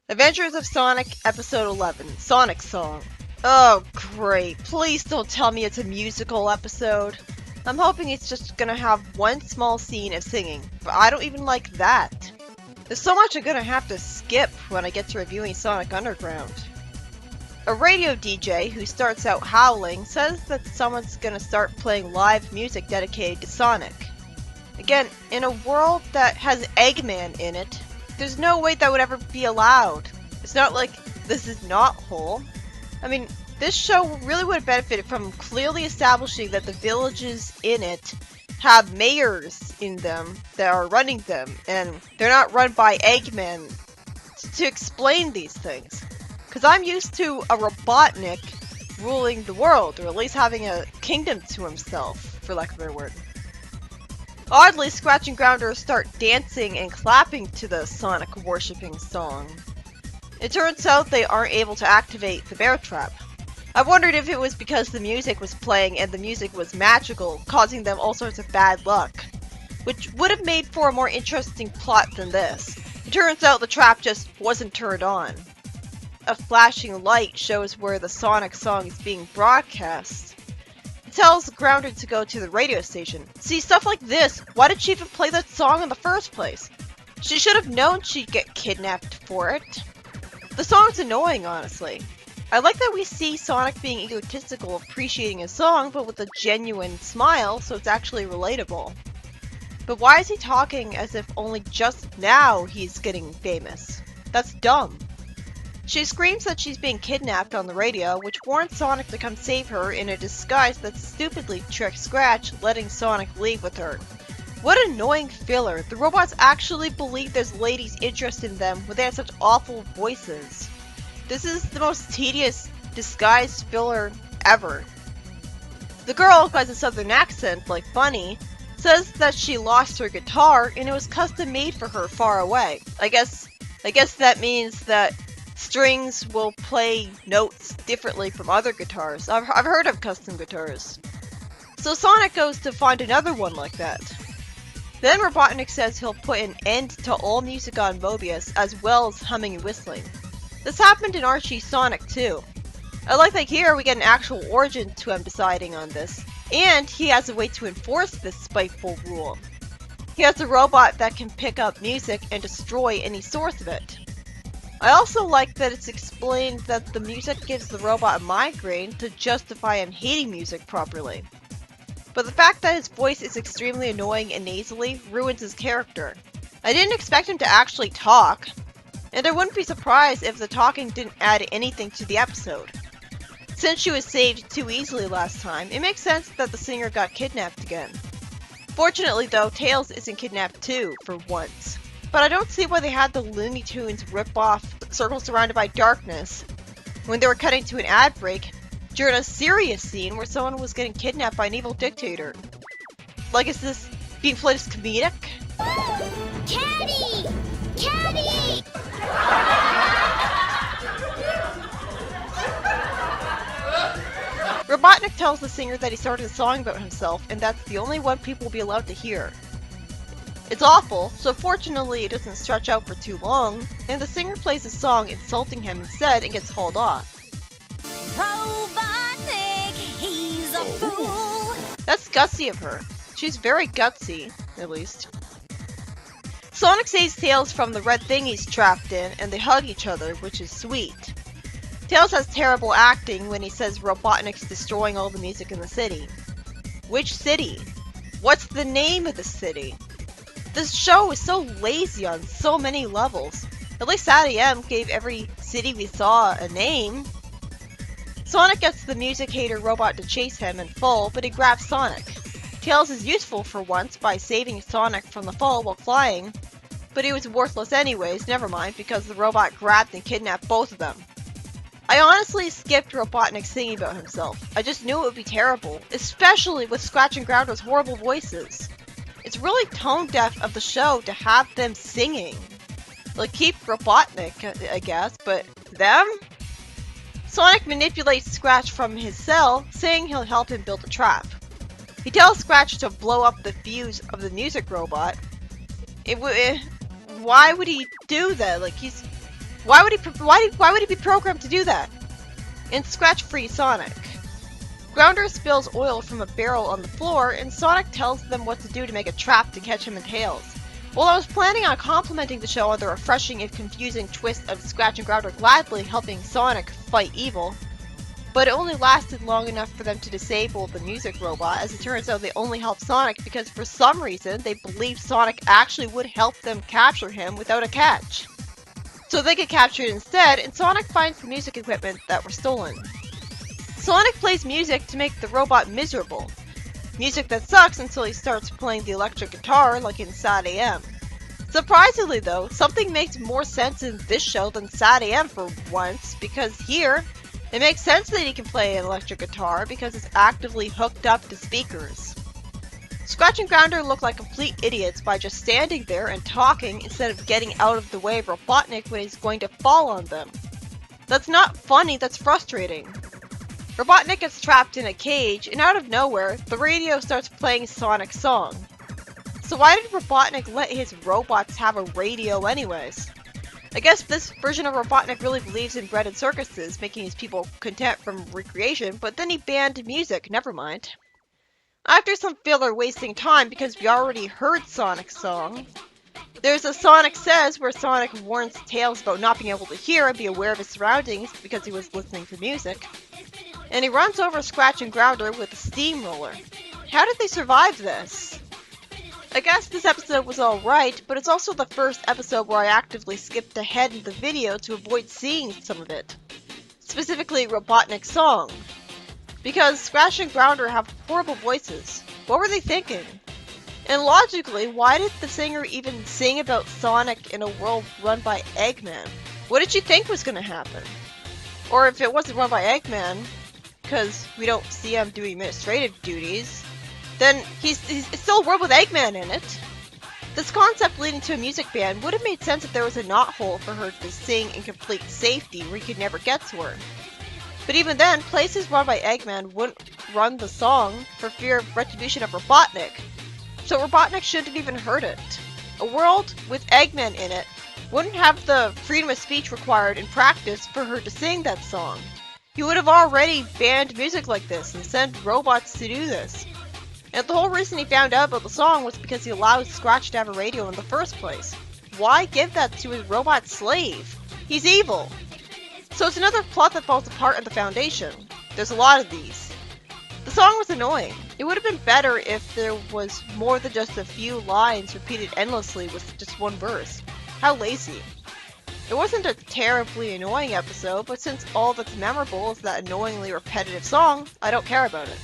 Adventures of Sonic, Episode 11, Sonic Song. Oh, great. Please don't tell me it's a musical episode. I'm hoping it's just gonna have one small scene of singing, but I don't even like that. There's so much I'm gonna have to skip when I get to reviewing Sonic Underground. A radio DJ who starts out howling says that someone's gonna start playing live music dedicated to Sonic. Again, in a world that has Eggman in it, there's no way that would ever be allowed. It's not like this is not whole. I mean, this show really would have benefited from clearly establishing that the villages in it have mayors in them that are running them, and they're not run by Eggman to explain these things. Because I'm used to a Robotnik ruling the world, or at least having a kingdom to himself, for lack of a better word. Oddly, Scratch and Grounders start dancing and clapping to the Sonic worshipping song. It turns out they aren't able to activate the bear trap. I wondered if it was because the music was playing and the music was magical, causing them all sorts of bad luck, which would have made for a more interesting plot than this. It turns out the trap just wasn't turned on. A flashing light shows where the Sonic song is being broadcast. Tells Grounder to go to the radio station. See, stuff like this, why did she even play that song in the first place? She should have known she'd get kidnapped for it. The song's annoying, honestly. I like that we see Sonic being egotistical, appreciating his song, but with a genuine smile, so it's actually relatable. But why is he talking as if only just now he's getting famous? That's dumb. She screams that she's being kidnapped on the radio, which warns Sonic to come save her in a disguise that stupidly tricks Scratch, letting Sonic leave with her. What annoying filler. The robots actually believe there's ladies interested in them when they have such awful voices. This is the most tedious disguise filler ever. The girl, who has a southern accent like Bunny, says that she lost her guitar and it was custom made for her far away. I guess that means that strings will play notes differently from other guitars. I've heard of custom guitars. So Sonic goes to find another one like that. Then Robotnik says he'll put an end to all music on Mobius, as well as humming and whistling. This happened in Archie Sonic too. I like that here we get an actual origin to him deciding on this, and he has a way to enforce this spiteful rule. He has a robot that can pick up music and destroy any source of it. I also like that it's explained that the music gives the robot a migraine to justify him hating music properly. But the fact that his voice is extremely annoying and nasally ruins his character. I didn't expect him to actually talk, and I wouldn't be surprised if the talking didn't add anything to the episode. Since she was saved too easily last time, it makes sense that the singer got kidnapped again. Fortunately though, Tails isn't kidnapped too, for once. But I don't see why they had the Looney Tunes rip-off Circle Surrounded by Darkness when they were cutting to an ad break during a serious scene where someone was getting kidnapped by an evil dictator. Like, is this being played as comedic? Caddy! Caddy! Robotnik tells the singer that he started a song about himself and that's the only one people will be allowed to hear. It's awful, so fortunately it doesn't stretch out for too long, and the singer plays a song insulting him instead and gets hauled off. Robotnik, he's a fool! That's gutsy of her. She's very gutsy, at least. Sonic saves Tails from the red thing he's trapped in, and they hug each other, which is sweet. Tails has terrible acting when he says Robotnik's destroying all the music in the city. Which city? What's the name of the city? This show is so lazy on so many levels. At least SatAM gave every city we saw a name. Sonic gets the music hater robot to chase him in full, but he grabs Sonic. Tails is useful for once by saving Sonic from the fall while flying, but he was worthless anyways, never mind, because the robot grabbed and kidnapped both of them. I honestly skipped Robotnik singing about himself. I just knew it would be terrible, especially with Scratch and Grounder's horrible voices. It's really tone deaf of the show to have them singing. Like, keep Robotnik, I guess, but them? Sonic manipulates Scratch from his cell, saying he'll help him build a trap. He tells Scratch to blow up the fuse of the music robot. Why would he do that? Like, Why would he be programmed to do that? In Scratch-Free Sonic, Grounder spills oil from a barrel on the floor, and Sonic tells them what to do to make a trap to catch him in Tails. Well, I was planning on complimenting the show on the refreshing and confusing twist of Scratch and Grounder gladly helping Sonic fight evil, but it only lasted long enough for them to disable the music robot. As it turns out, they only helped Sonic because for some reason they believed Sonic actually would help them capture him without a catch. So they get captured instead, and Sonic finds the music equipment that were stolen. Sonic plays music to make the robot miserable. Music that sucks until he starts playing the electric guitar like in Sad AM. Surprisingly though, something makes more sense in this show than Sad AM for once, because here, it makes sense that he can play an electric guitar because it's actively hooked up to speakers. Scratch and Grounder look like complete idiots by just standing there and talking instead of getting out of the way of Robotnik when he's going to fall on them. That's not funny, that's frustrating. Robotnik gets trapped in a cage, and out of nowhere, the radio starts playing Sonic's song. So why did Robotnik let his robots have a radio anyways? I guess this version of Robotnik really believes in bread and circuses, making his people content from recreation, but then he banned music, never mind. After some filler wasting time because we already heard Sonic's song, there's a Sonic Says where Sonic warns Tails about not being able to hear and be aware of his surroundings because he was listening to music. And he runs over Scratch and Grounder with a steamroller. How did they survive this? I guess this episode was alright, but it's also the first episode where I actively skipped ahead in the video to avoid seeing some of it. Specifically Robotnik's song. Because Scratch and Grounder have horrible voices. What were they thinking? And logically, why did the singer even sing about Sonic in a world run by Eggman? What did you think was going to happen? Or if it wasn't run by Eggman, because we don't see him doing administrative duties, then it's still a world with Eggman in it. This concept leading to a music ban would have made sense if there was a knothole for her to sing in complete safety where he could never get to her. But even then, places run by Eggman wouldn't run the song for fear of retribution of Robotnik. So Robotnik shouldn't have even heard it. A world with Eggman in it wouldn't have the freedom of speech required in practice for her to sing that song. He would have already banned music like this and sent robots to do this. And the whole reason he found out about the song was because he allowed Scratch to have a radio in the first place. Why give that to his robot slave? He's evil. So it's another plot that falls apart at the foundation. There's a lot of these. The song was annoying. It would have been better if there was more than just a few lines repeated endlessly with just one verse. How lazy. It wasn't a terribly annoying episode, but since all that's memorable is that annoyingly repetitive song, I don't care about it.